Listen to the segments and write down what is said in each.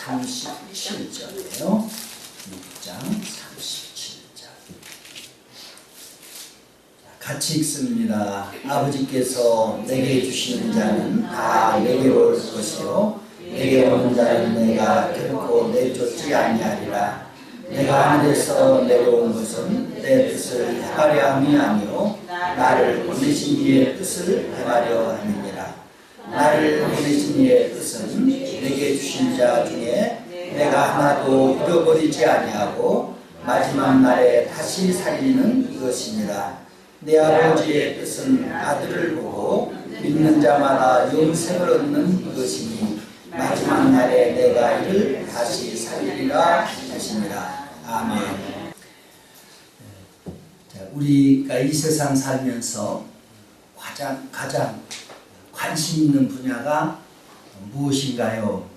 37절이에요. 6장 37절. 같이 읽습니다. 아버지께서 내게 주시는 자는 다 내게로 올 것이요 내게 오는 자는 내가 결코 내쫓지 아니하리라. 내가 하늘에서 내려온 것은 내 뜻을 행하려 함이 아니요 나를 보내신 이의 뜻을 행하려 함이니라. 나를 보내신 이의 뜻은 내게 주신 자 중에 내가 하나도 잃어버리지 아니하고 마지막 날에 다시 살리는 이것이니라. 내 아버지의 뜻은 아들을 보고 믿는 자마다 영생을 얻는 이것이니 마지막 날에 내가 이를 다시 살리리라 하시니라. 아멘. 우리가 이 세상 살면서 가장 관심 있는 분야가 무엇인가요?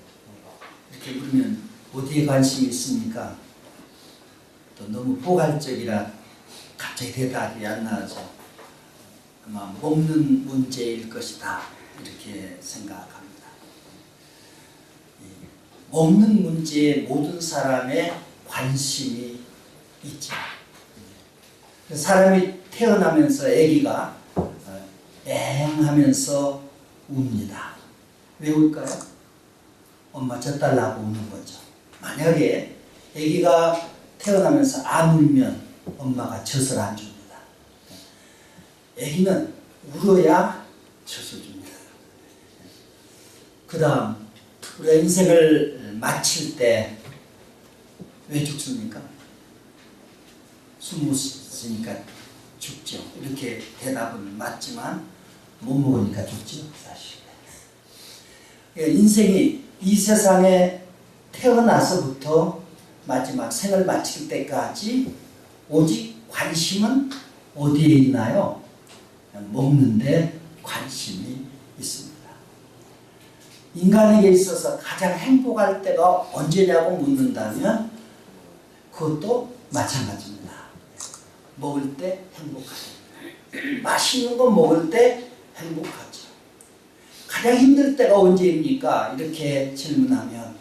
이렇게 물으면 어디에 관심이 있습니까? 또 너무 포괄적이라 갑자기 대답이 안 나와서 아마 먹는 문제일 것이다 이렇게 생각합니다. 먹는 문제에 모든 사람의 관심이 있죠. 사람이 태어나면서 아기가 엥 하면서 웁니다. 왜 울까요? 엄마 젖달라고 우는 거죠. 만약에 아기가 태어나면서 안 울면 엄마가 젖을 안 줍니다. 아기는 울어야 젖을 줍니다. 그 다음 우리가 인생을 마칠 때 왜 죽습니까? 숨 못 쉬니까 죽죠. 이렇게 대답은 맞지만 못 먹으니까 죽죠. 사실. 인생이 이 세상에 태어나서부터 마지막 생을 마칠 때까지 오직 관심은 어디에 있나요? 먹는데 관심이 있습니다. 인간에게 있어서 가장 행복할 때가 언제냐고 묻는다면 그것도 마찬가지입니다. 먹을 때 행복하죠. 맛있는 거 먹을 때 행복하죠. 가장 힘들 때가 언제입니까? 이렇게 질문하면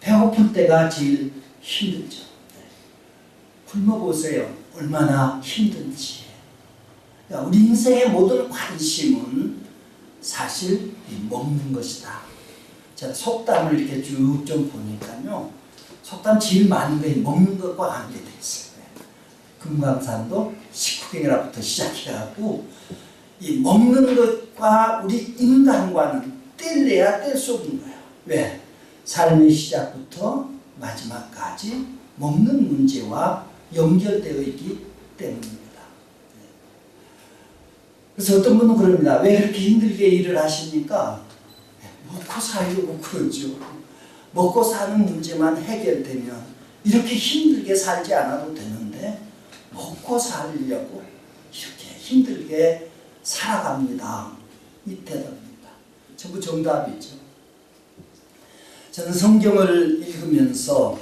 배고플 때가 제일 힘들죠. 굶어보세요. 얼마나 힘든지. 우리 인생의 모든 관심은 사실 먹는 것이다. 제가 속담을 이렇게 쭉 좀 보니까요. 속담 제일 많은 게 먹는 것과 관계되어 있어요. 금강산도 식후경이라부터 시작해갖고 이 먹는 것과 우리 인간과는 뗄래야 뗄 수 없는 거예요. 왜? 삶의 시작부터 마지막까지 먹는 문제와 연결되어 있기 때문입니다. 그래서 어떤 분은 그럽니다. 왜 그렇게 힘들게 일을 하십니까? 먹고 살려고 그러죠. 먹고 사는 문제만 해결되면 이렇게 힘들게 살지 않아도 되는데 먹고 살려고 이렇게 힘들게 살아갑니다. 이 대답입니다. 전부 정답이죠. 저는 성경을 읽으면서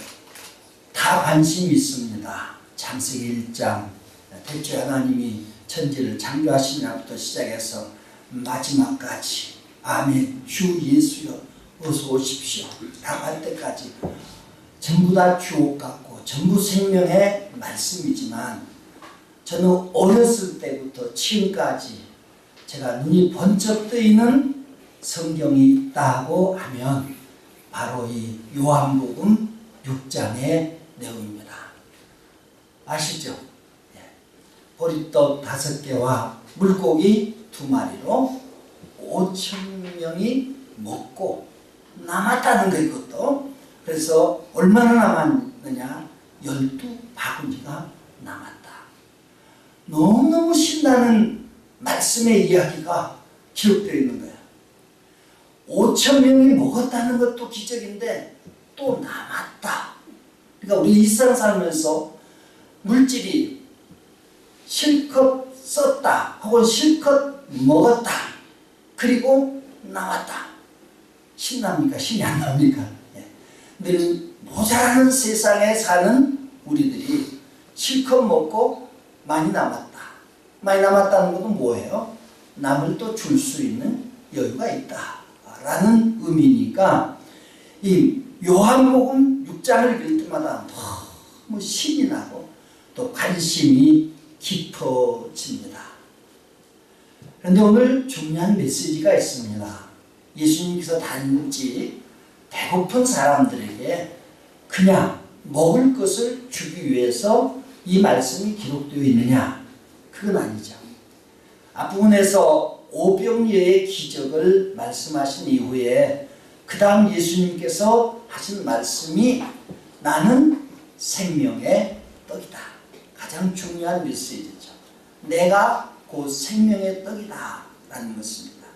다 관심이 있습니다. 창세기 1장 대체 하나님이 천지를 창조하신 날부터 시작해서 마지막까지 아멘 주 예수여 어서 오십시오 나갈 때까지 전부 다 주옥 같고 전부 생명의 말씀이지만 저는 어렸을 때부터 지금까지 제가 눈이 번쩍 뜨이는 성경이 있다고 하면 바로 이 요한복음 6장의 내용입니다. 아시죠? 보리떡 5개와 물고기 2마리로 5,000명이 먹고 남았다는 거 이것도. 그래서 얼마나 남았느냐? 12바구니가 남았다. 너무너무 신나는 말씀의 이야기가 기록되어 있는 거예요. 5,000명이 먹었다는 것도 기적인데 또 남았다. 그러니까 우리 일상 살면서 물질이 실컷 썼다 혹은 실컷 먹었다 그리고 남았다. 신납니까? 신이 안 납니까? 늘 모자라는 세상에 사는 우리들이 실컷 먹고 많이 남았다. 많이 남았다는 것은 뭐예요? 남을 또 줄 수 있는 여유가 있다 라는 의미니까 이 요한복음 6장을 읽을 때마다 너무 신이 나고 또 관심이 깊어집니다. 그런데 오늘 중요한 메시지가 있습니다. 예수님께서 단지 배고픈 사람들에게 그냥 먹을 것을 주기 위해서 이 말씀이 기록되어 있느냐? 그건 아니죠. 앞부분에서 오병이어의 기적을 말씀하신 이후에 그 다음 예수님께서 하신 말씀이 나는 생명의 떡이다. 가장 중요한 메시지죠. 내가 곧 생명의 떡이다 라는 것입니다.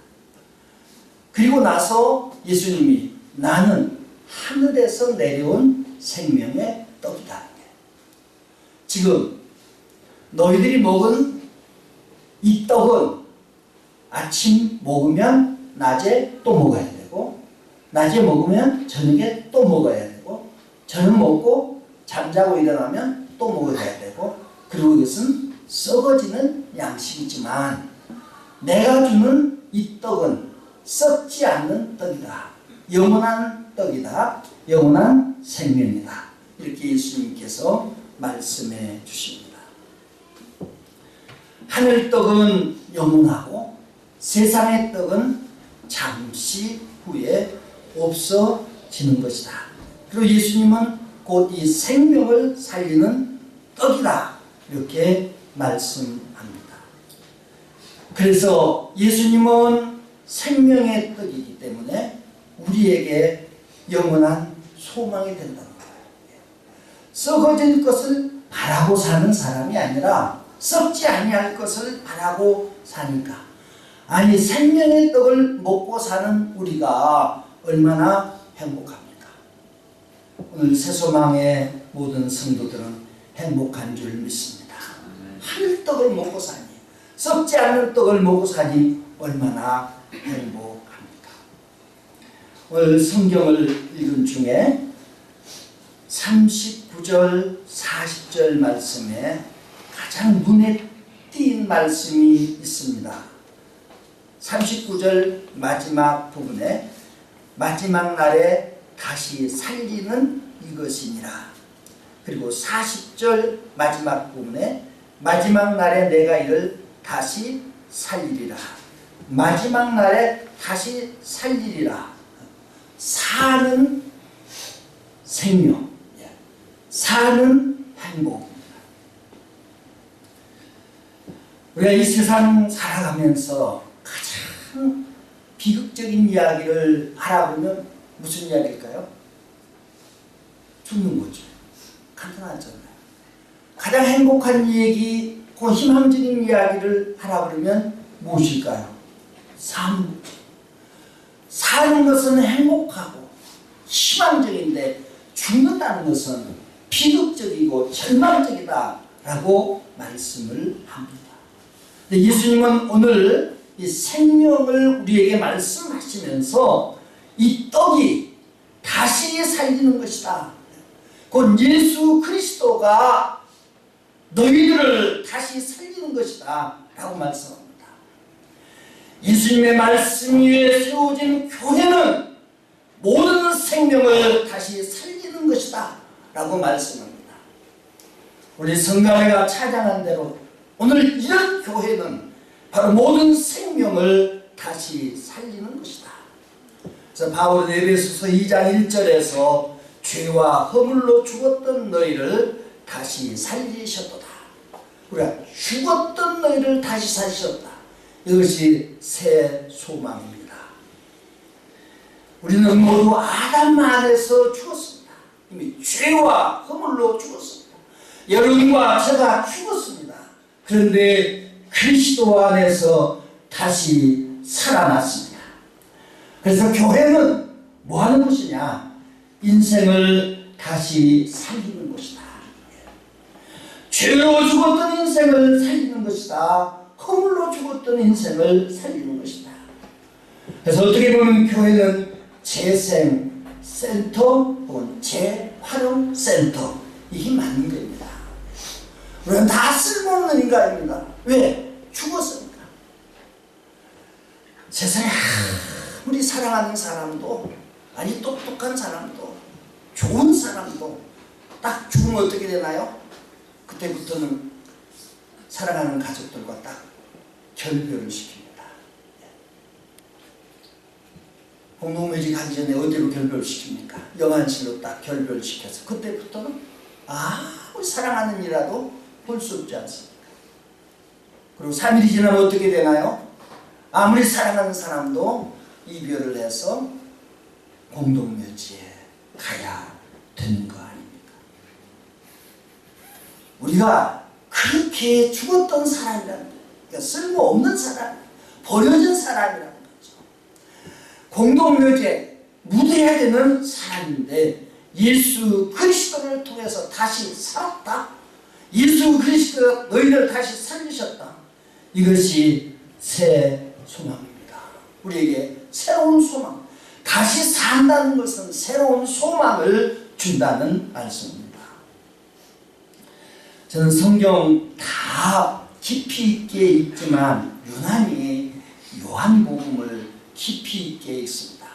그리고 나서 예수님이 나는 하늘에서 내려온 생명의 떡이다. 지금 너희들이 먹은 이 떡은 아침 먹으면 낮에 또 먹어야 되고, 낮에 먹으면 저녁에 또 먹어야 되고, 저녁 먹고 잠자고 일어나면 또 먹어야 되고, 그리고 이것은 썩어지는 양식이지만 내가 주는 이 떡은 썩지 않는 떡이다. 영원한 떡이다. 영원한 생명이다. 이렇게 예수님께서 말씀해 주십니다. 하늘 떡은 영원하고 세상의 떡은 잠시 후에 없어지는 것이다. 그리고 예수님은 곧 이 생명을 살리는 떡이다. 이렇게 말씀합니다. 그래서 예수님은 생명의 떡이기 때문에 우리에게 영원한 소망이 된다는 거예요. 썩어질 것을 바라고 사는 사람이 아니라 썩지 아니할 것을 바라고 사니까, 아니 생명의 떡을 먹고 사는 우리가 얼마나 행복합니까? 오늘 새소망의 모든 성도들은 행복한 줄 믿습니다. 하늘 떡을 먹고 사니, 썩지 않는 떡을 먹고 사니 얼마나 행복합니까? 오늘 성경을 읽은 중에 39절 40절 말씀에 가장 눈에 띈 말씀이 있습니다. 39절 마지막 부분에 마지막 날에 다시 살리는 이것이니라. 그리고 40절 마지막 부분에 마지막 날에 내가 이를 다시 살리리라. 마지막 날에 다시 살리리라. 사는 생명, 사는 행복. 우리가 이 세상 살아가면서 가장 비극적인 이야기를 알아보면 무슨 이야기일까요? 죽는 거죠. 간단하잖아요. 가장 행복한 얘기, 그 희망적인 이야기를 알아보려면 무엇일까요? 삶. 사는 것은 행복하고 희망적인데 죽는다는 것은 비극적이고 절망적이다라고 말씀을 합니다. 근데 예수님은 오늘 이 생명을 우리에게 말씀하시면서 이 떡이 다시 살리는 것이다. 곧 예수 그리스도가 너희들을 다시 살리는 것이다 라고 말씀합니다. 예수님의 말씀 위에 세워진 교회는 모든 생명을 다시 살리는 것이다 라고 말씀합니다. 우리 성가대가 찬양한 대로 오늘 이런 교회는 바로 모든 생명을 다시 살리는 것이다. 그래서 바울은 에베소서 2장 1절에서 죄와 허물로 죽었던 너희를 다시 살리셨도다. 우리가 죽었던 너희를 다시 살리셨다. 이것이 새 소망입니다. 우리는 모두 아담 안에서 죽었습니다. 이미 죄와 허물로 죽었습니다. 여러분과 제가 죽었습니다. 그런데 그리스도 안에서 다시 살아났습니다. 그래서 교회는 뭐 하는 것이냐? 인생을 다시 살리는 것이다. 죄로 죽었던 인생을 살리는 것이다. 허물로 죽었던 인생을 살리는 것이다. 그래서 어떻게 보면 교회는 재생센터 혹은 재활용센터, 이게 맞는 겁니다. 우리는 다 쓸모없는 인간입니다. 왜? 죽었으니까. 세상에 아무리 사랑하는 사람도, 아니 똑똑한 사람도 좋은 사람도 딱 죽으면 어떻게 되나요? 그때부터는 사랑하는 가족들과 딱 결별을 시킵니다. 공동묘지 가기 전에 어디로 결별시킵니까? 영안실로 딱 결별시켜서 그때부터는 아무리 사랑하는 이라도 볼 수 없지 않습니까? 그리고 3일이 지나면 어떻게 되나요? 아무리 사랑하는 사람도 이별을 해서 공동묘지에 가야 되는 거 아닙니까? 우리가 그렇게 죽었던 사람이라는 거예요. 그러니까 쓸모없는 사람, 버려진 사람이라는 거죠. 공동묘지에 묻어야 되는 사람인데 예수 그리스도를 통해서 다시 살았다. 예수 그리스도가 너희를 다시 살리셨다. 이것이 새 소망입니다. 우리에게 새로운 소망, 다시 산다는 것은 새로운 소망을 준다는 말씀입니다. 저는 성경 다 깊이 있게 읽지만 유난히 요한복음을 깊이 있게 읽습니다.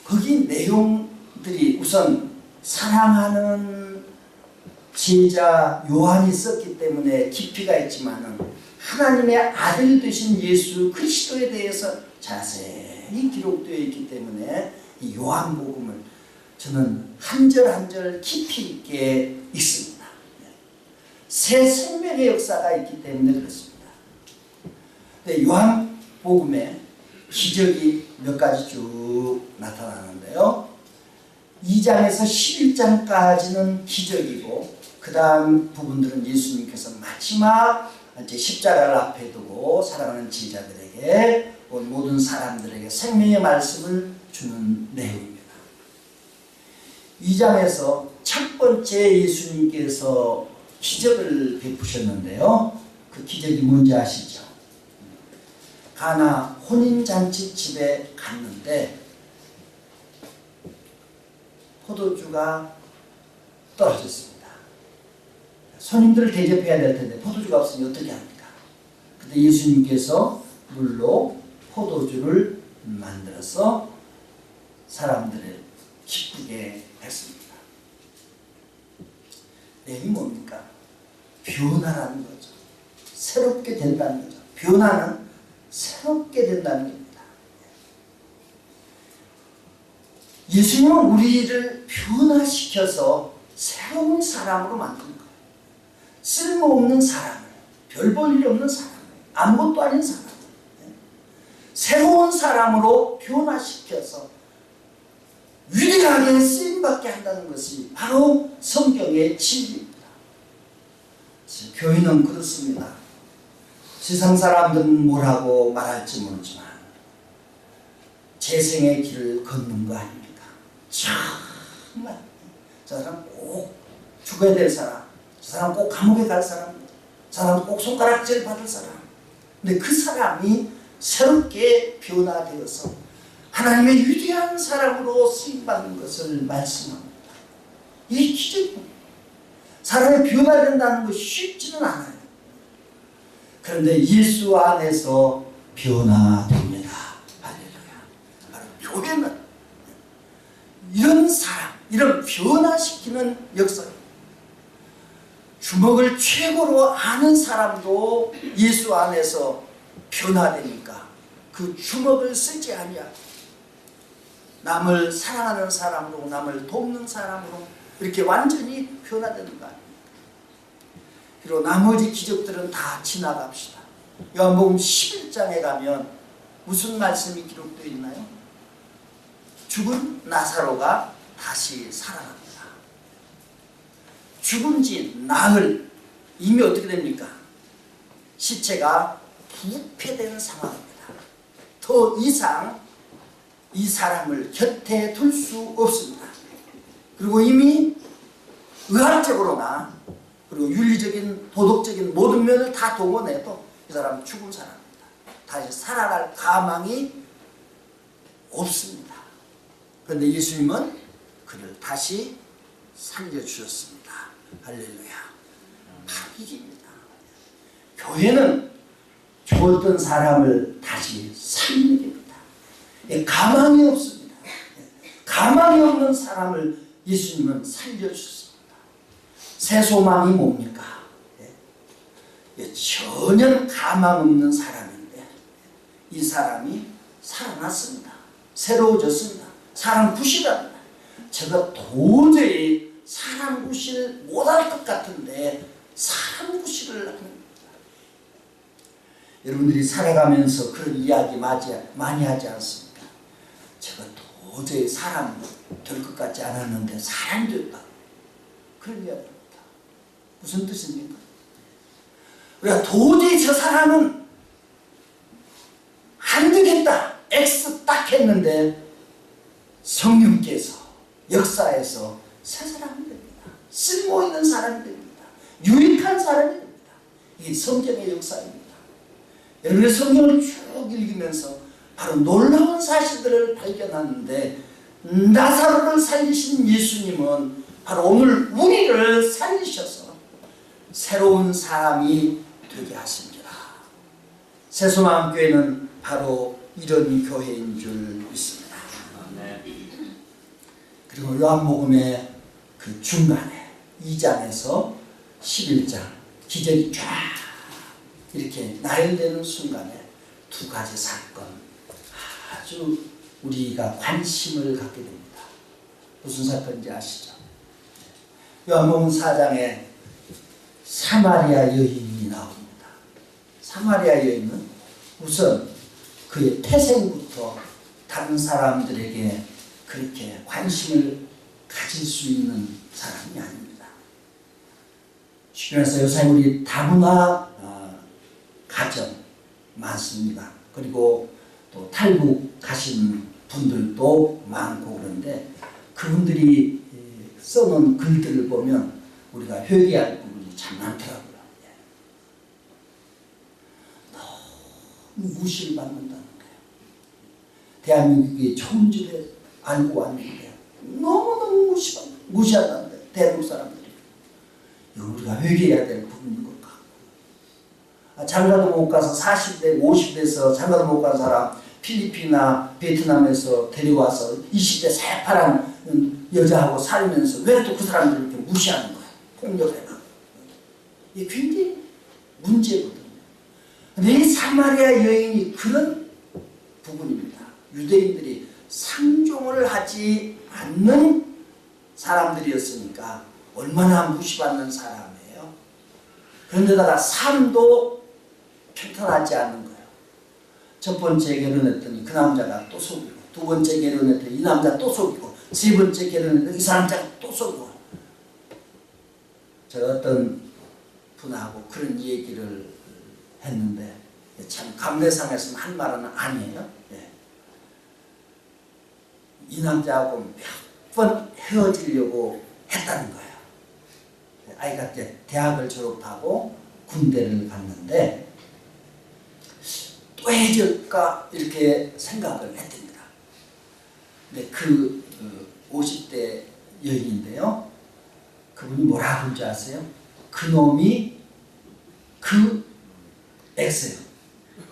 거기 내용들이 우선 사랑하는 제자 요한이 썼기 때문에 깊이가 있지만은 하나님의 아들 되신 예수 그리스도에 대해서 자세히 기록되어 있기 때문에 이 요한복음을 저는 한 절 한 절 깊이 있게 읽습니다. 새 생명의 역사가 있기 때문에 그렇습니다. 근데 요한복음에 기적이 몇 가지 쭉 나타나는데요. 2장에서 11장까지는 기적이고 그 다음 부분들은 예수님께서 마지막 이제 십자가를 앞에 두고 사랑하는 제자들에게 모든 사람들에게 생명의 말씀을 주는 내용입니다. 2장에서 첫 번째 예수님께서 기적을 베푸셨는데요. 그 기적이 뭔지 아시죠? 가나 혼인잔치 집에 갔는데 포도주가 떨어졌습니다. 손님들을 대접해야 될 텐데 포도주가 없으니 어떻게 합니까? 근데 예수님께서 물로 포도주를 만들어서 사람들을 기쁘게 했습니다. 내용이 뭡니까? 변화라는 거죠. 새롭게 된다는 거죠. 변화는 새롭게 된다는 겁니다. 예수님은 우리를 변화시켜서 새로운 사람으로 만든 거예요. 쓸모없는 사람을, 별 볼 일 없는 사람을, 아무것도 아닌 사람을 새로운 사람으로 변화시켜서 위대하게 쓰임받게 한다는 것이 바로 성경의 진리입니다. 교회는 그렇습니다. 세상 사람들은 뭐라고 말할지 모르지만 재생의 길을 걷는 거 아닙니까? 정말 저 사람 꼭 죽어야 될 사람, 저 사람 꼭 감옥에 갈 사람, 저 사람 꼭 손가락질 받을 사람. 근데 그 사람이 새롭게 변화되어서 하나님의 위대한 사람으로 쓰임받는 것을 말씀합니다. 이게 기적입니다. 사람이 변화된다는 것이 쉽지는 않아요. 그런데 예수 안에서 변화됩니다. 할렐루야. 바로 교회는 이런 사람, 이런 변화시키는 역사입니다. 주먹을 최고로 아는 사람도 예수 안에서 변화되니까 그 주먹을 쓰지 아니하고 남을 사랑하는 사람으로, 남을 돕는 사람으로 이렇게 완전히 변화되는 거 아닙니까? 그리고 나머지 기적들은 다 지나갑시다. 요한복음 11장에 가면 무슨 말씀이 기록되어 있나요? 죽은 나사로가 다시 살아납니다. 죽은 지 나흘, 이미 어떻게 됩니까? 시체가 부패된 상황입니다. 더 이상 이 사람을 곁에 둘 수 없습니다. 그리고 이미 의학적으로나 그리고 윤리적인 도덕적인 모든 면을 다 동원해도 이 사람은 죽은 사람입니다. 다시 살아날 가망이 없습니다. 그런데 예수님은 그를 다시 살려주셨습니다. 할렐루야. 바로 이깁니다. 교회는 죽었던 사람을 다시 살리게 됩니다. 가망이 없습니다. 가망이 없는 사람을 예수님은 살려주셨습니다. 새 소망이 뭡니까? 전혀 가망 없는 사람인데 이 사람이 살아났습니다. 새로워졌습니다. 사람 구실합니다. 제가 도저히 사람 구실 못할 것 같은데 사람 구실을 합니다. 여러분들이 살아가면서 그런 이야기 많이 하지 않습니까? 제가 도저히 사람 될 것 같지 않았는데 사람이 됐다. 그런 이야기입니다. 무슨 뜻입니까? 우리가 도저히 저 사람은 안 되겠다. X 딱 했는데 성령께서 역사에서 새 사람이 됩니다. 쓸모있는 사람이 됩니다. 유익한 사람이 됩니다. 이게 성경의 역사입니다. 여러분의 성경을 쭉 읽으면서 바로 놀라운 사실들을 발견하는데 나사로를 살리신 예수님은 바로 오늘 우리를 살리셔서 새로운 사람이 되게 하십니다. 새소망교회는 바로 이런 교회인 줄 믿습니다. 그리고 요한복음의 그 중간에 2장에서 11장 기적이 쫙 이렇게 나열되는 순간에 두 가지 사건 아주 우리가 관심을 갖게 됩니다. 무슨 사건인지 아시죠? 요한복음 4장에 사마리아 여인이 나옵니다. 사마리아 여인은 우선 그의 태생부터 다른 사람들에게 그렇게 관심을 가질 수 있는 사람이 아닙니다. 쉽게 말해서 요새 우리 다문화 가정 많습니다. 그리고 또 탈북 가신 분들도 많고 그런데 그분들이 써놓은 글들을 보면 우리가 회개할 부분이 참 많더라고요. 너무 무시를 받는다는 거예요. 대한민국이 좋은 집에 알고 왔는데 너무너무 무시한다는 거예요. 대한민국 사람들이. 이거 우리가 회개해야 될 부분인 것 같고, 장가도 못 가서 40대, 50대에서 장가도 못 간 사람 필리핀이나 베트남에서 데려와서 20대 새파란 여자하고 살면서 왜 또 그 사람들을 이렇게 무시하는 거야? 폭력해가. 이게 굉장히 문제거든요. 근데 이 사마리아 여인이 그런 부분입니다. 유대인들이 상종을 하지 않는 사람들이었으니까 얼마나 무시받는 사람이에요. 그런데다가 삶도 평탄하지 않은 거예요. 첫 번째 결혼했더니 그 남자가 또 속이고, 두 번째 결혼했더니 이 남자 또 속이고, 세 번째 결혼했더니 이 남자가 또 속이고. 제가 어떤 분하고 그런 얘기를 했는데 참 감례상에서는 한 말은 아니에요. 이 남자하고 몇 번 헤어지려고 했다는 거예요. 아이가 이제 대학을 졸업하고 군대를 갔는데 또 헤어질까 이렇게 생각을 했답니다. 근데 그 50대 여인인데요. 그분이 뭐라고 하는지 아세요? 그놈이 그 X요.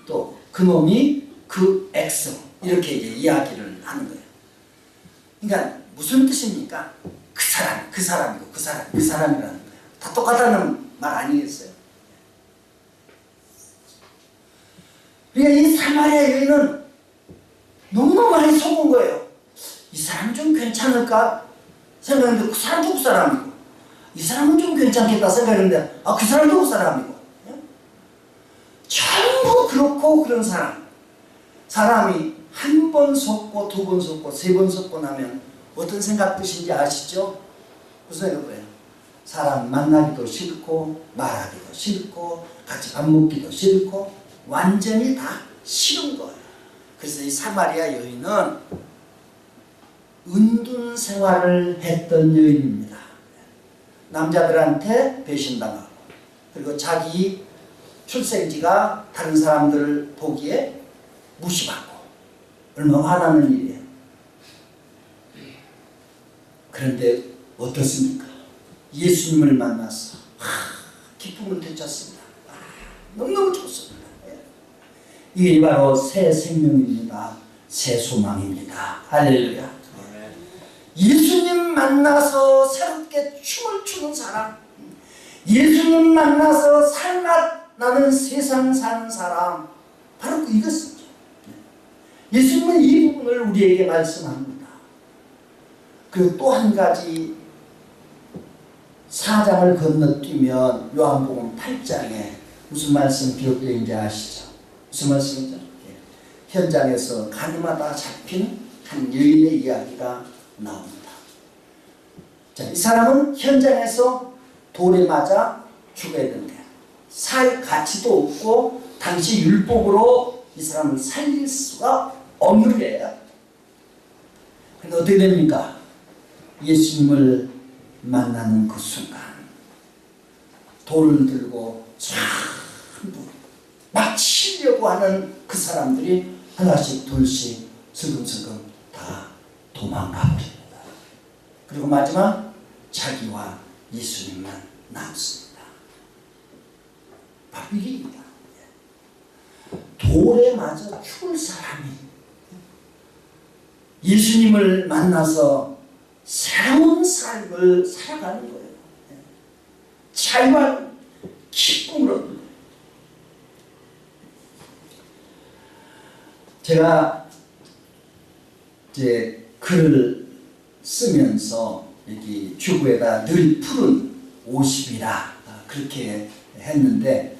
또 그놈이 그 X. 이렇게 이제 이야기를 하는 거예요. 그러니까 무슨 뜻입니까? 그 사람이고 그 사람이라는 거예요. 다 똑같다는 말 아니겠어요? 그러니까 이 사마리아 여인은 너무너무 많이 속은 거예요. 이 사람 좀 괜찮을까 생각했는데 그 사람 누구 사람이고, 이 사람은 좀 괜찮겠다 생각했는데 그 사람 누구 사람이고, 전부 그렇고 그런 사람이 한 번 속고 두 번 속고 세 번 속고 나면 어떤 생각 드신지 아시죠? 무슨 생각이에요? 사람 만나기도 싫고 말하기도 싫고 같이 밥 먹기도 싫고 완전히 다 싫은 거예요. 그래서 이 사마리아 여인은 은둔 생활을 했던 여인입니다. 남자들한테 배신당하고, 그리고 자기 출생지가 다른 사람들 보기에 무시받고, 얼마나 화나는 일이에요. 그런데 어떻습니까? 예수님을 만나서 기쁨을 되찾습니다. 너무너무 좋습니다. 이게 바로 새 생명입니다. 새 소망입니다. 할렐루야. 예수님 만나서 새롭게 춤을 추는 사람, 예수님 만나서 살맛 나는 세상 사는 사람, 바로 이것이죠. 예수님은 이 부분을 우리에게 말씀합니다. 그리고 또 한 가지, 사장을 건너뛰면 요한복음 8장에 무슨 말씀 기록되어 있는지 아시죠? 무슨 말씀이죠? 현장에서 가늠하다 잡힌 한 여인의 이야기가 나옵니다. 자, 이 사람은 현장에서 돌에 맞아 죽어야 된다. 살 가치도 없고 당시 율법으로 이 사람을 살릴 수가 없는 거예요. 그런데 어떻게 됩니까? 예수님을 만나는 그 순간 돌을 들고 전부 막 치려고 하는 그 사람들이 하나씩 둘씩 슬금슬금 다 도망가 버립니다. 그리고 마지막 자기와 예수님만 남습니다. 바로 이게입니다. 돌에 맞아 죽을 사람이 예수님을 만나서 새로운 삶을 살아가는 거예요. 자유와 기쁨으로. 제가 이제 글을 쓰면서 여기 주부에다 늘 푸른 50이라 그렇게 했는데,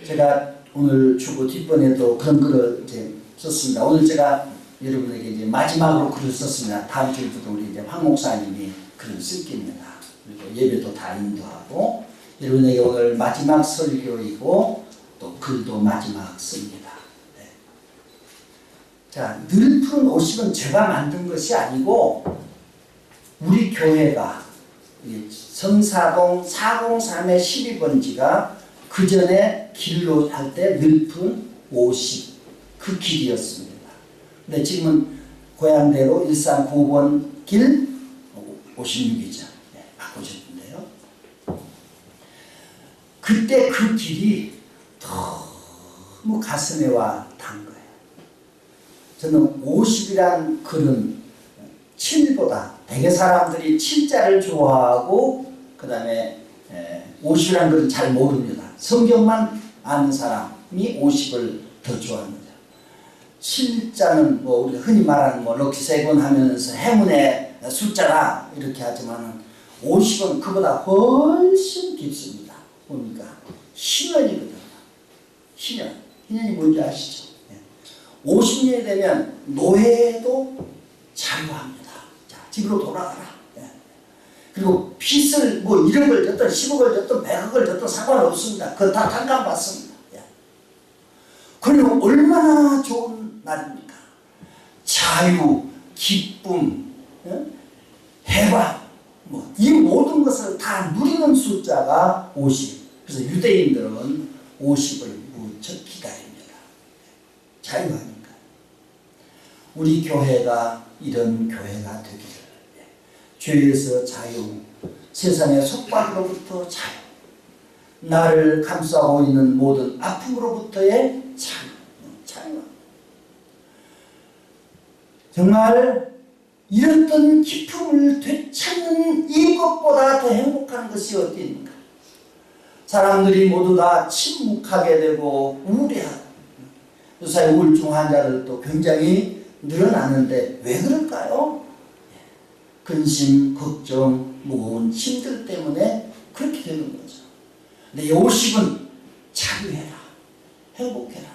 제가 오늘 주부 뒷번에도 그런 글을 이제 썼습니다. 오늘 제가 여러분에게 이제 마지막으로 글을 썼습니다. 다음 주부터 우리 이제 황 목사님이 글을 쓸 겁니다. 그리고 예배도 다 인도하고 여러분에게 오늘 마지막 설교이고 또 글도 마지막 씁니다. 네. 자, 늘 푸른 50은 제가 만든 것이 아니고 우리 교회가 성사동 403의 12번지가 그 전에 길로 할 때 늘 푸른 50 그 길이었습니다. 근데 지금은 고향대로 139번 길 56이죠. 네, 바꾸셨는데요. 그때 그 길이 너무 가슴에 와 닿은 거예요. 저는 50이란 글은 7보다 대개 사람들이 7자를 좋아하고 그 다음에 50이란 글은 잘 모릅니다. 성경만 아는 사람이 50을 더 좋아합니다. 7자는 뭐 우리가 흔히 말하는 뭐 럭키 세븐 하면서 행운의 숫자라 이렇게 하지만 50은 그보다 훨씬 깊습니다. 뭡니까? 희년이거든요. 희년. 희년이 뭔지 아시죠? 50년이 되면 노예도 자유합니다. 자, 집으로 돌아가라. 그리고 빚을 뭐 1억을 졌든 10억을 졌든 100억을 졌든 상관없습니다. 그거 다 탕감받습니다. 그러면 얼마나 좋은 날입니까? 자유, 기쁨, 해방, 뭐 이 모든 것을 다 누리는 숫자가 50. 그래서 유대인들은 50을 무척 기다립니다. 자유하니까. 우리 교회가 이런 교회가 되기를, 죄에서 자유, 세상의 속박으로부터 자유, 나를 감싸고 있는 모든 아픔으로부터의 자유. 정말 이랬던 기쁨을 되찾는 이것보다 더 행복한 것이 어디 있는가? 사람들이 모두 다 침묵하게 되고 우울해하고, 요새 우울증 환자들도 굉장히 늘어나는데 왜 그럴까요? 근심, 걱정, 무거운 힘들 때문에 그렇게 되는 거죠. 근데 50은 자유해라, 행복해라.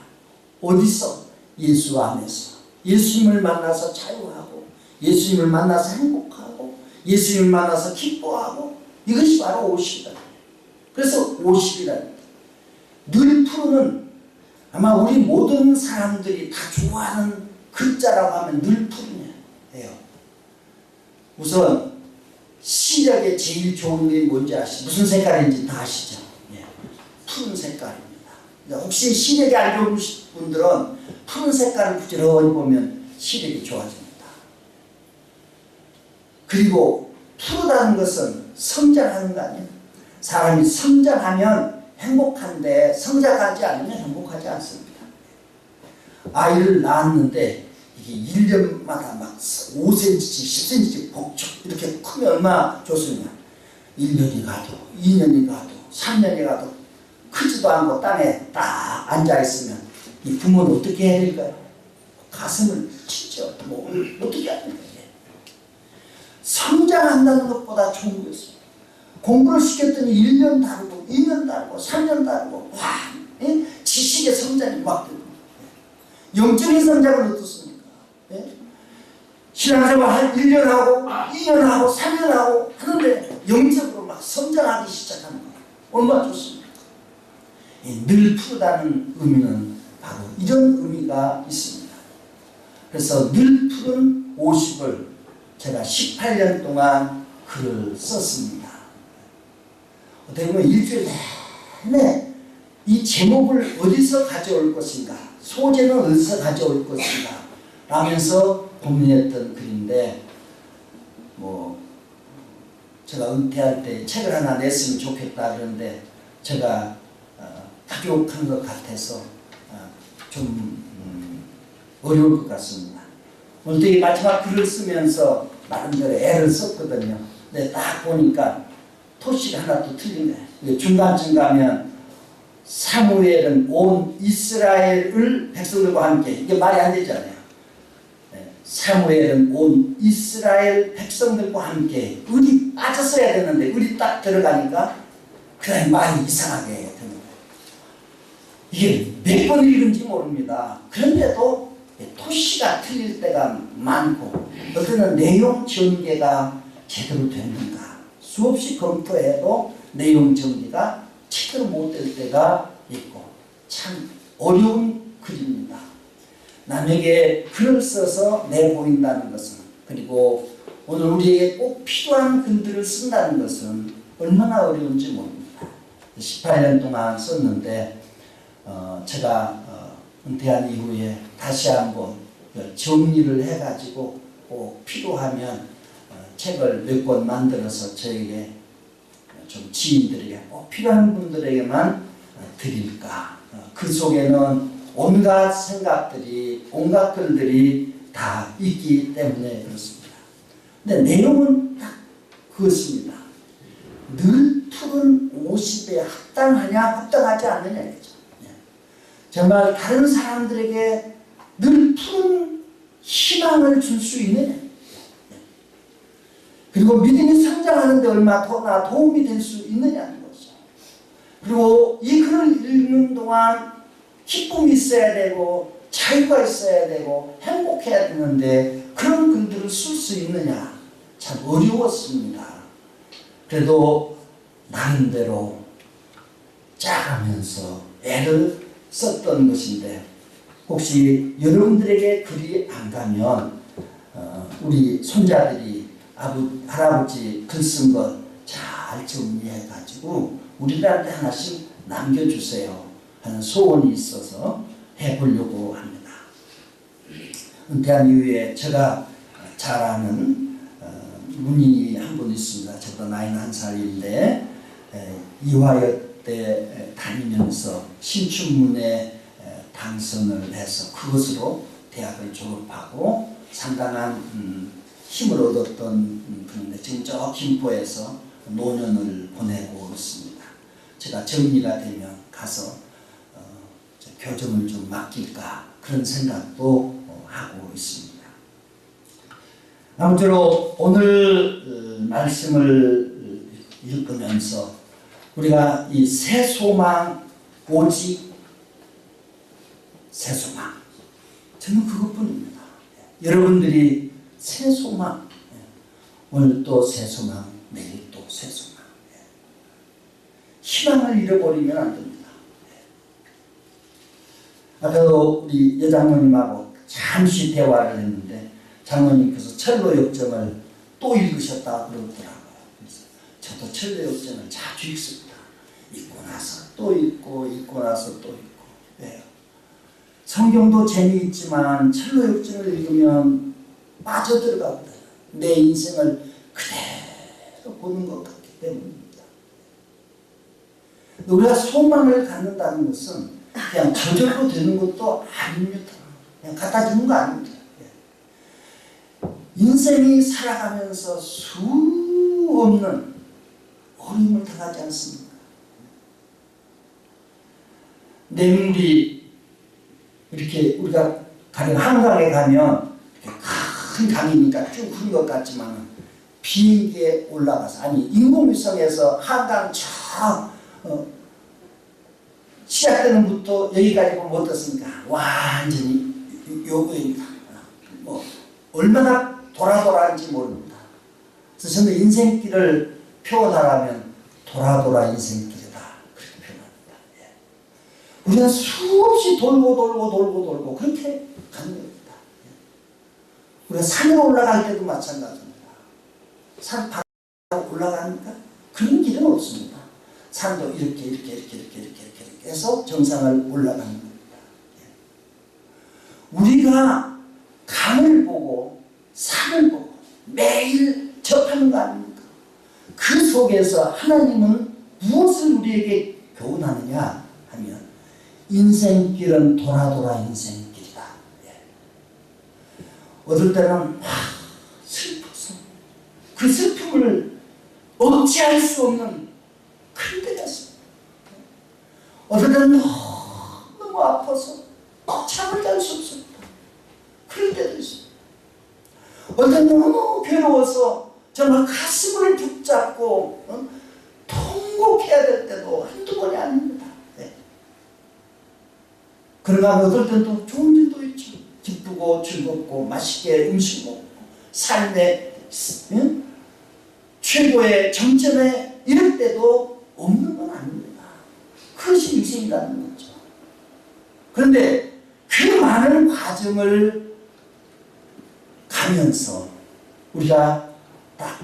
어디서? 예수 안에서. 예수님을 만나서 자유하고, 예수님을 만나서 행복하고, 예수님을 만나서 기뻐하고, 이것이 바로 50이다. 그래서 50이다. 늘 푸르는, 아마 우리 모든 사람들이 다 좋아하는 글자라고 하면 늘 푸르네요. 우선 시력에 제일 좋은 게 뭔지 아시죠? 무슨 색깔인지 다 아시죠? 푸른 색깔입니다. 혹시 시력이 안 좋은 분들은 푸른 색깔을 부지런히 보면 시력이 좋아집니다. 그리고 푸르다는 것은 성장하는 거 아니에요? 사람이 성장하면 행복한데 성장하지 않으면 행복하지 않습니다. 아이를 낳았는데 이게 1년마다 막 5cm씩 10cm씩 복축 이렇게 크면 얼마나 좋습니까? 1년이 가도 2년이 가도 3년이 가도 크지도 않고 땅에 딱 앉아있으면 이 부모는 어떻게 해야 될까요? 가슴을 치죠. 뭐 어떻게 해야 될까요? 성장한다는 것보다 좋은 것입니다. 공부를 시켰더니 1년 다르고 2년 다르고 3년 다르고 와, 예? 지식의 성장이 막 되고 영적인 성장은 어떻습니까? 예? 신앙생활 한 1년 하고 2년 하고 3년 하고 하는데 영적으로 막 성장하기 시작하는 거예요. 얼마나 좋습니까? 늘 푸르다는 의미는 바로 이런 의미가 있습니다. 그래서 늘 푸른 50을 제가 18년 동안 글을 썼습니다. 어떻게 보면 일주일 내내 이 제목을 어디서 가져올 것인가, 소재는 어디서 가져올 것인가 라면서 고민했던 글인데, 뭐 제가 은퇴할 때 책을 하나 냈으면 좋겠다 그러는데 제가 부족한 것 같아서 좀 어려울 것 같습니다. 오늘 되게 마지막 글을 쓰면서 나름대로 애를 썼거든요. 근데 딱 보니까 토시가 하나 또 틀린 거예요. 중간쯤 가면 사무엘은 온 이스라엘을 백성들과 함께, 이게 말이 안 되잖아요. 사무엘은 온 이스라엘 백성들과 함께, 을이 빠졌어야 되는데 을이 딱 들어가니까 그냥 말이 이상하게 되는 거예요. 이게 몇 번 읽은지 모릅니다. 그런데도 토시가 틀릴 때가 많고, 어떤 내용 전개가 제대로 됐는가 수없이 검토해도 내용 전개가 제대로 못 될 때가 있고, 참 어려운 글입니다. 남에게 글을 써서 내보인다는 것은, 그리고 오늘 우리에게 꼭 필요한 글들을 쓴다는 것은 얼마나 어려운지 모릅니다. 18년 동안 썼는데 제가 은퇴한 이후에 다시 한번 정리를 해가지고 꼭 필요하면 책을 몇 권 만들어서 저에게 좀 지인들에게 꼭 필요한 분들에게만 드릴까. 그 속에는 온갖 생각들이, 온갖 글들이 다 있기 때문에 그렇습니다. 근데 내용은 딱 그것입니다. 늘 푸른 50에 합당하냐 합당하지 않느냐 이거죠. 정말 다른 사람들에게 늘 푸른 희망을 줄 수 있느냐, 그리고 믿음이 성장하는데 얼마나 더 도움이 될 수 있느냐는 거죠. 그리고 이 글을 읽는 동안 기쁨이 있어야 되고 자유가 있어야 되고 행복해야 되는데 그런 글들을 쓸 수 있느냐, 참 어려웠습니다. 그래도 나름대로 짜가면서 애를 썼던 것인데, 혹시 여러분들에게 글이 안 가면 우리 손자들이 할아버지 글 쓴 거 잘 정리해 가지고 우리들한테 하나씩 남겨주세요 하는 소원이 있어서 해보려고 합니다. 은퇴한 이후에 제가 잘 아는 문인이 한 분 있습니다. 저보다 나이는 한 살인데 이화여 때 다니면서 신춘문예 당선을 해서 그것으로 대학을 졸업하고 상당한 힘을 얻었던 분인데 지금 저 김포에서 노년을 보내고 있습니다. 제가 정리가 되면 가서 교정을 좀 맡길까 그런 생각도 하고 있습니다. 아무쪼록 오늘 말씀을 읽으면서 우리가 이 새 소망, 오직 새 소망, 저는 그것뿐입니다. 여러분들이 새 소망, 오늘 또 새 소망, 내일 또 새 소망. 희망을 잃어버리면 안 됩니다. 아까도 우리 여장모님하고 잠시 대화를 했는데 장모님께서 철로 역정을 또 읽으셨다 그러더라고요. 그래서 저도 철로 역정을 자주 읽습니다. 읽고 나서 또 읽고, 읽고 나서 또 읽고. 왜요? 성경도 재미있지만 철로 역정을 읽으면 빠져들어가거든요. 내 인생을 그대로 보는 것 같기 때문입니다. 우리가 소망을 갖는다는 것은 그냥 저절로 되는 것도 아닙니다. 그냥 갖다 주는 거 아닙니다. 인생이 살아가면서 수 없는 어려움을 당하지 않습니까? 뇌물이 이렇게 우리가 가령 한강에 가면 큰 강이니까 쭉 흐른 것 같지만 비행기에 올라가서 아니 인공위성에서 한강 저 시작되는 부터 여기까지 보면 어떻습니까? 완전히 요거입니다. 뭐 얼마나 돌아돌아인지 모릅니다. 그래서 저는 인생길을 표현하라면 돌아 인생길이다 그렇게 표현합니다. 예. 우리는 수없이 돌고 그렇게 가는 겁니다. 예. 우리가 산에 올라갈 때도 마찬가지입니다. 산 바로 올라가니까 그런 길은 없습니다. 산도 이렇게 해서 정상을 올라가는 겁니다. 예. 우리가 강을 보고 산을 보고 매일 접하는 거 아닙니까? 그 속에서 하나님은 무엇을 우리에게 교훈하느냐 하면 인생길은 돌아 인생길이다. 예. 어떨 때는 슬퍼서 그 슬픔을 억제할 수 없는 그런 때가 있습니다. 어떨 때는 너무 아파서 잠을 잘 수 없습니다. 그럴 때도 있습니다. 어떨 때는 너무 괴로워서 정말 가슴을 붙잡고 통곡해야 될 때도 한두 번이 아닙니다. 네. 그러나 어떨 때는 또 좋은 일도 있죠. 기쁘고 즐겁고 맛있게 음식 먹고 삶의 최고의 정점에 이럴 때도 없는 건 아닙니다. 그것이 인생이라는 거죠. 그런데 그 많은 과정을 가면서 우리가 딱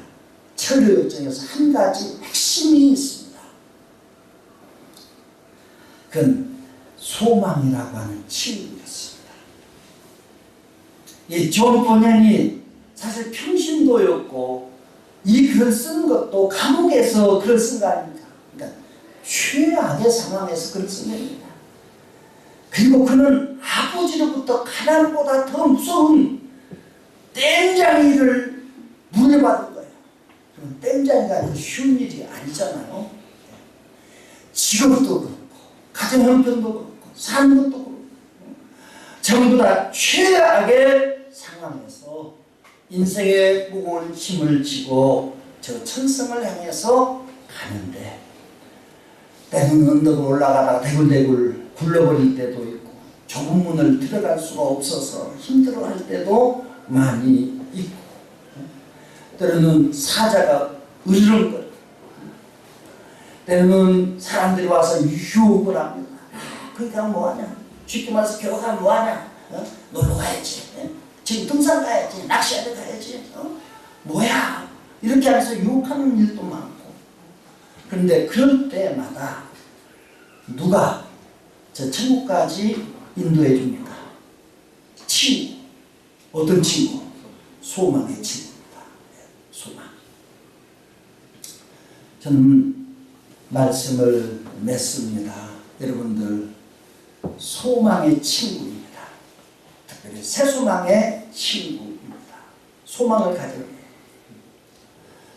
철의 여정에서 한 가지 핵심이 있습니다. 그건 소망이라고 하는 친구였습니다. 이 존 번연이 사실 평신도였고 이 글을 쓴 것도 감옥에서 글을 쓴 거 아닙니까? 그러니까 최악의 상황에서 글을 쓴 겁니다. 그리고 그는 아버지로부터 가난보다 더 무서운 땜장이를 물려받은 거예요. 그럼 땜장이가 쉬운 일이 아니잖아요. 직업도 그렇고 가정 형편도 그렇고 사는 것도 그렇고 전부 다 최악의 상황에서 인생의 무거운 힘을 지고 저 천성을 향해서 가는데 때로는 언덕을 올라가다가 대굴대굴 굴러버릴 때도 있고 좁은 문을 들어갈 수가 없어서 힘들어할 때도 많이 있고 때로는 사자가 으르렁거리고 때로는 사람들이 와서 유혹을 합니다. 그러니까 뭐하냐? 쉽게 말해서 교회가 뭐하냐? 놀러 가야지. 지금 등산 가야지. 낚시하러 가야지. 뭐야? 이렇게 하면서 유혹하는 일도 많고 그런데 그럴 때마다 누가 저 천국까지 인도해 줍니까? 친구. 어떤 친구? 소망의 친구입니다. 소망. 저는 말씀을 맺습니다. 여러분들 소망의 친구입니다. 특별히 새소망의 친구입니다. 소망을 가져야 해요.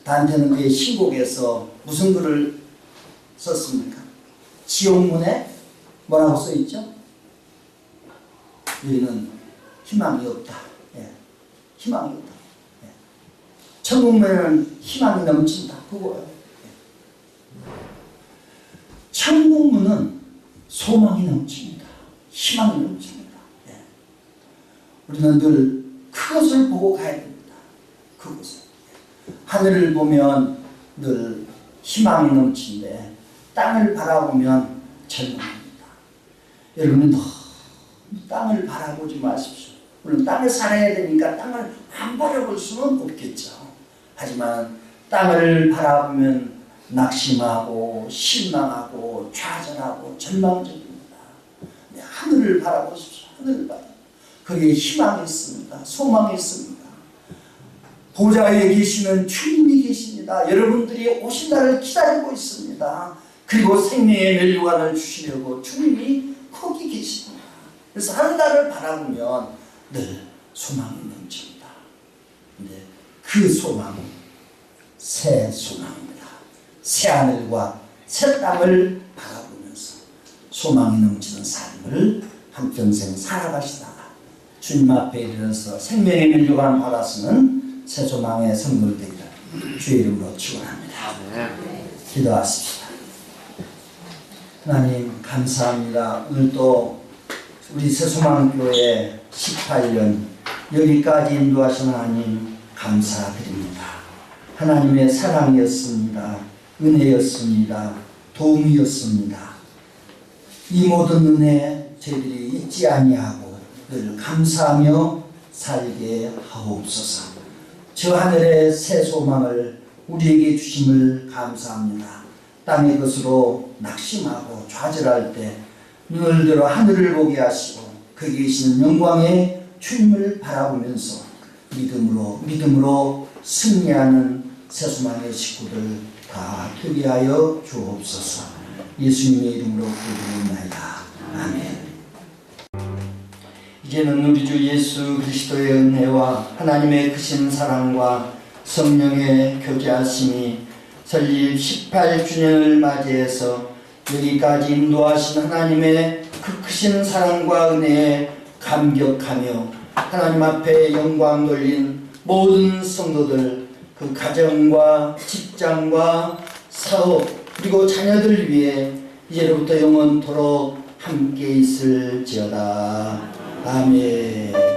단테는 그의 신곡에서 무슨 글을 썼습니까? 지옥문에 뭐라고 써있죠? 우리는 희망이 없다. 예. 희망이 없다. 예. 천국문에는 희망이 넘친다. 그거예요. 예. 천국문은 소망이 넘칩니다. 희망이 넘칩니다. 예. 우리는 늘 그것을 보고 가야 됩니다. 그것을. 하늘을 보면 늘 희망이 넘치는데 땅을 바라보면 절망합니다. 여러분은 너무 땅을 바라보지 마십시오. 물론 땅에 살아야 되니까 땅을 안 바라볼 수는 없겠죠. 하지만 땅을 바라보면 낙심하고 실망하고 좌절하고 절망적입니다. 하늘을 바라보십시오. 하늘을 바라. 거기에 희망이 있습니다. 소망이 있습니다. 보좌에 계시는 주님이 계십니다. 여러분들이 오신 날을 기다리고 있습니다. 그리고 생명의 멸류관을 주시려고 주님이 거기 계십니다. 그래서 하늘나라를 바라보면 늘 소망이 넘칩니다. 근데 그 소망, 새 소망입니다. 새 하늘과 새 땅을 바라보면서 소망이 넘치는 삶을 한평생 살아가시다가 주님 앞에 이르러서 생명의 밀류관 받았으면 새 소망의 성도들 되기를 주의 이름으로 축원합니다. 기도하십시다. 하나님 감사합니다. 오늘도 우리 새소망교회 18년 여기까지 인도하신 하나님 감사드립니다. 하나님의 사랑이었습니다. 은혜였습니다. 도움이었습니다. 이 모든 은혜 저희들이 잊지 아니하고 늘 감사하며 살게 하옵소서. 저 하늘의 새 소망을 우리에게 주심을 감사합니다. 땅의 것으로 낙심하고 좌절할 때 눈을 들어 하늘을 보게 하시고 거기 계시는 영광의 주님을 바라보면서 믿음으로 승리하는 새소망의 식구들 다 되게 하여 주옵소서. 예수님의 이름으로 기도드립니다. 아멘. 이제는 우리 주 예수 그리스도의 은혜와 하나님의 크신 사랑과 성령의 교제하심이 설립 18주년을 맞이해서 여기까지 인도하신 하나님의 그 크신 사랑과 은혜에 감격하며 하나님 앞에 영광 돌린 모든 성도들, 그 가정과 직장과 사업 그리고 자녀들 위해 이제로부터 영원토록 함께 있을지어다. 아멘.